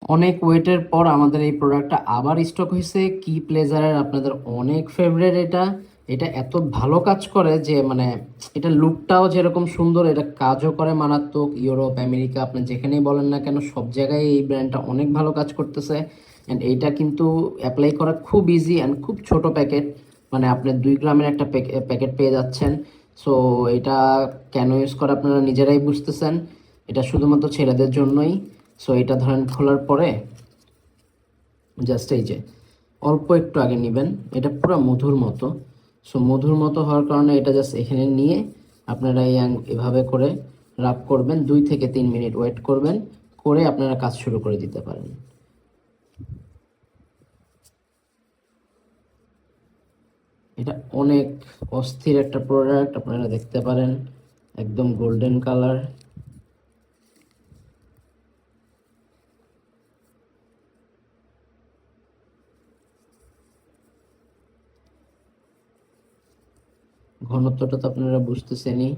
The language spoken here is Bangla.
অনেক ওয়েটের পর আমাদের এই প্রোডাক্টটা আবার স্টক হয়েছে। কি প্লেজারের, আপনাদের অনেক ফেভারিট এটা। এটা এত ভালো কাজ করে যে মানে এটা লুকটাও যেরকম সুন্দর, এটা কাজও করে মারাত্মক। ইউরোপ, আমেরিকা, আপনি যেখানেই বলেন না কেন সব জায়গায় এই ব্র্যান্ডটা অনেক ভালো কাজ করতেছে। অ্যান্ড এইটা কিন্তু অ্যাপ্লাই করা খুব ইজি অ্যান্ড খুব ছোট প্যাকেট, মানে আপনি 2 গ্রামের একটা প্যাকেট পেয়ে যাচ্ছেন। সো এটা কেন ইউজ করে আপনারা নিজেরাই বুঝতেছেন। এটা শুধুমাত্র ছেলেদের জন্যই। সো এটা ধরেন খোলার পরে জাস্ট এই যে অল্প একটু আগে নেবেন, এটা পুরো মধুর মতো। সো মধুর মতো হওয়ার কারণে এটা জাস্ট এখানে নিয়ে আপনারা এভাবে করে রাব করবেন, 2 থেকে 3 মিনিট ওয়েট করবেন, করে আপনারা কাজ শুরু করে দিতে পারেন। এটা অনেক অস্থির একটা প্রোডাক্ট, আপনারা দেখতে পারেন একদম গোল্ডেন কালার। ঘনত্বটা তো আপনারা বুঝতেছেনই।